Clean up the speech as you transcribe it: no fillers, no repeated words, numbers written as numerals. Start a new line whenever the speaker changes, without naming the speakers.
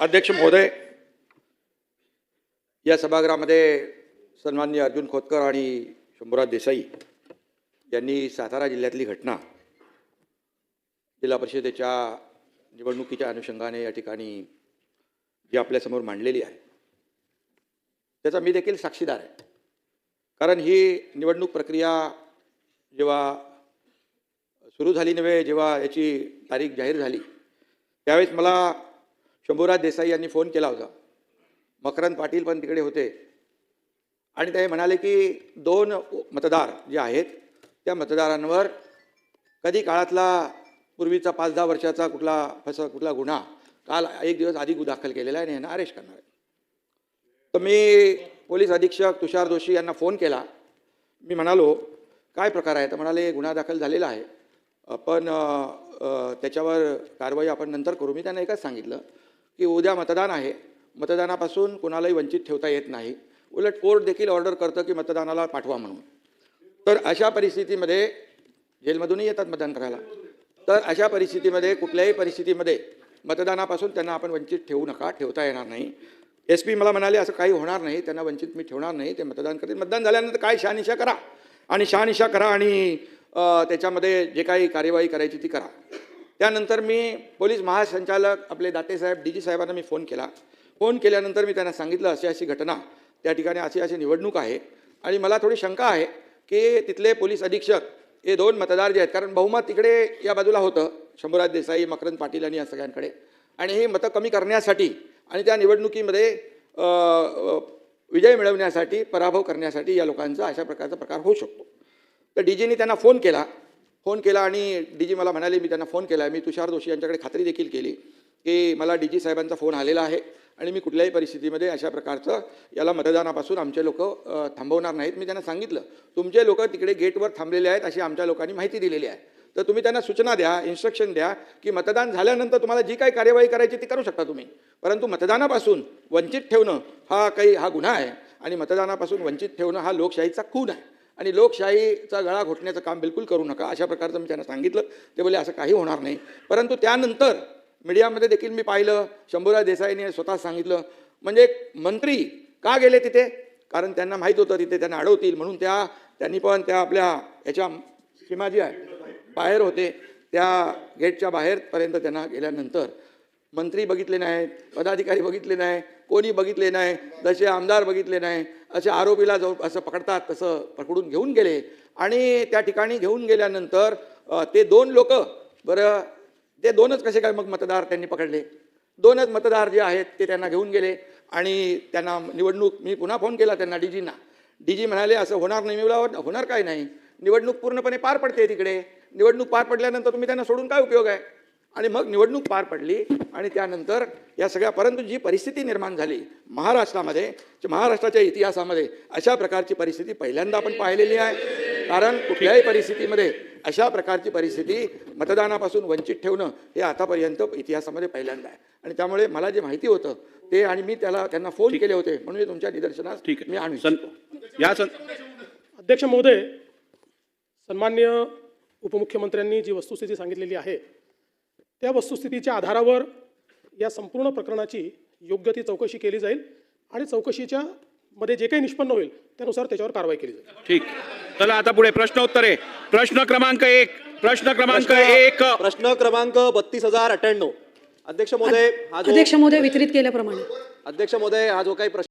अध्यक्ष महोदय, या सभागृहामध्ये सन्माननीय अर्जुन खोतकर आणि शंभूराज देसाई यांनी सातारा जिल्ह्यातली घटना जिल्हा परिषदेच्या निवडणुकीच्या अनुषंगाने या ठिकाणी जी आपल्यासमोर मांडलेली आहे त्याचा मी देखील साक्षीदार आहे. कारण ही निवडणूक प्रक्रिया जेव्हा सुरू झाली नव्हे, जेव्हा याची तारीख जाहीर झाली त्यावेळेस मला शंभूराज देसाई यांनी फोन केला होता. मकरंद पाटील पण तिकडे होते आणि ते म्हणाले की 2 मतदार जे आहेत त्या मतदारांवर कधी काळातला पूर्वीचा 5-10 वर्षाचा कुठला गुन्हा काल 1 दिवस आधी दाखल केलेला आहे आणि यांना अरेस्ट करणार आहे. तर मी पोलीस अधीक्षक तुषार जोशी यांना फोन केला. मी म्हणालो काय प्रकार आहे? तर म्हणाले गुन्हा दाखल झालेला आहे, पण त्याच्यावर कारवाई आपण नंतर करू. मी त्यांना एकच सांगितलं की उद्या मतदान आहे, मतदानापासून कोणालाही वंचित ठेवता येत नाही. उलट कोर्ट देखील ऑर्डर करतं की मतदानाला पाठवा म्हणून. तर अशा परिस्थितीमध्ये जेलमधूनही येतात मतदान करायला. तर अशा परिस्थितीमध्ये कुठल्याही परिस्थितीमध्ये मतदानापासून त्यांना आपण वंचित ठेवू नका, ठेवता येणार नाही. SP मला म्हणाले असं काही होणार नाही, त्यांना वंचित मी ठेवणार नाही, ते मतदान करतील. मतदान झाल्यानंतर काय शहानिशा करा आणि त्याच्यामध्ये जे काही कार्यवाही करायची ती करा. त्यानंतर मी पोलीस महासंचालक आपले दाते साहेब DG साहेबांना मी फोन केला. फोन केल्यानंतर मी त्यांना सांगितलं अशी घटना त्या ठिकाणी अशी निवडणूक आहे आणि मला थोडी शंका आहे की तिथले पोलीस अधीक्षक हे 2 मतदार जे आहेत, कारण बहुमत तिकडे या बाजूला होतं शंभूराज देसाई, मकरंद पाटील आणि या सगळ्यांकडे, आणि ही मतं कमी करण्यासाठी आणि त्या निवडणुकीमध्ये विजय मिळवण्यासाठी, पराभव करण्यासाठी या लोकांचा अशा प्रकारचा प्रकार होऊ शकतो. तर DGनी त्यांना फोन केला आणि DG मला म्हणाले, मी त्यांना फोन केला, मी तुषार जोशी यांच्याकडे खात्री देखील केली की मला DG साहेबांचा फोन आलेला आहे आणि मी कुठल्याही परिस्थितीमध्ये अशा प्रकारचं याला मतदानापासून आमचे लोक थांबवणार नाहीत. मी त्यांना सांगितलं तुमचे लोक तिकडे गेटवर थांबलेले आहेत अशी आमच्या लोकांनी माहिती दिलेली आहे. तर तुम्ही त्यांना सूचना द्या, इन्स्ट्रक्शन द्या की मतदान झाल्यानंतर तुम्हाला जी काही कार्यवाही करायची ती करू शकता तुम्ही, परंतु मतदानापासून वंचित ठेवणं हा गुन्हा आहे आणि मतदानापासून वंचित ठेवणं हा लोकशाहीचा खून आहे आणि लोकशाहीचा गळा घोटण्याचं काम बिलकुल करू नका, अशा प्रकारचं मी त्यांना सांगितलं. ते बोलले असं काही होणार नाही. परंतु त्यानंतर मीडियामध्ये देखील मी पाहिलं, शंभूराज देसाईने स्वतः सांगितलं, म्हणजे मंत्री का गेले तिथे? कारण त्यांना माहीत होतं तिथे त्यांना अडवतील म्हणून त्यांनी पण त्या आपल्या याच्या सीमा जी आहे बाहेर होते, त्या गेटच्या बाहेरपर्यंत त्यांना गेल्यानंतर मंत्री बघितले नाहीत, पदाधिकारी बघितले नाही, कोणी बघितले नाही, जसे आमदार बघितले नाही, असे आरोपीला असं पकडतात तसं पकडून घेऊन गेले. आणि त्या ठिकाणी घेऊन गेल्यानंतर ते 2 लोक, बरं ते 2च कसे काय मग मतदार त्यांनी पकडले? 2च मतदार जे आहेत ते त्यांना घेऊन गेले आणि त्यांना मी पुन्हा फोन केला त्यांना DGना. DG म्हणाले असं होणार नाही. मी बोला होणार काय नाही, निवडणूक पूर्णपणे पार पडते तिकडे, निवडणूक पार पडल्यानंतर तुम्ही त्यांना सोडून काय उपयोग आहे? आणि मग निवडणूक पार पडली आणि त्यानंतर या सगळ्या, परंतु जी परिस्थिती निर्माण झाली महाराष्ट्राच्या इतिहासामध्ये अशा प्रकारची परिस्थिती पहिल्यांदा आपण पाहिलेली आहे. कारण कुठल्याही परिस्थितीमध्ये अशा प्रकारची परिस्थिती मतदानापासून वंचित ठेवणं हे आतापर्यंत इतिहासामध्ये पहिल्यांदा आहे. आणि त्यामुळे मला जे माहिती होतं ते, आणि मी त्यांना फोन केले होते म्हणून तुमच्या निदर्शनास मी आणू.
अध्यक्ष महोदय, सन्माननीय उपमुख्यमंत्र्यांनी जी वस्तुस्थिती सांगितलेली आहे त्या वस्तुस्थितीच्या आधारावर या संपूर्ण प्रकरणाची योग्य ती चौकशी केली जाईल आणि चौकशीच्या मध्ये जे काही निष्पन्न होईल त्यानुसार त्याच्यावर कारवाई केली जाईल.
ठीक. चला आता पुढे प्रश्न उत्तरे. प्रश्न क्रमांक 1. प्रश्न क्रमांक
32,098. अध्यक्ष महोदय,
अध्यक्ष महोदय, वितरित केल्याप्रमाणे
अध्यक्ष महोदय, हा जो काही प्रश्न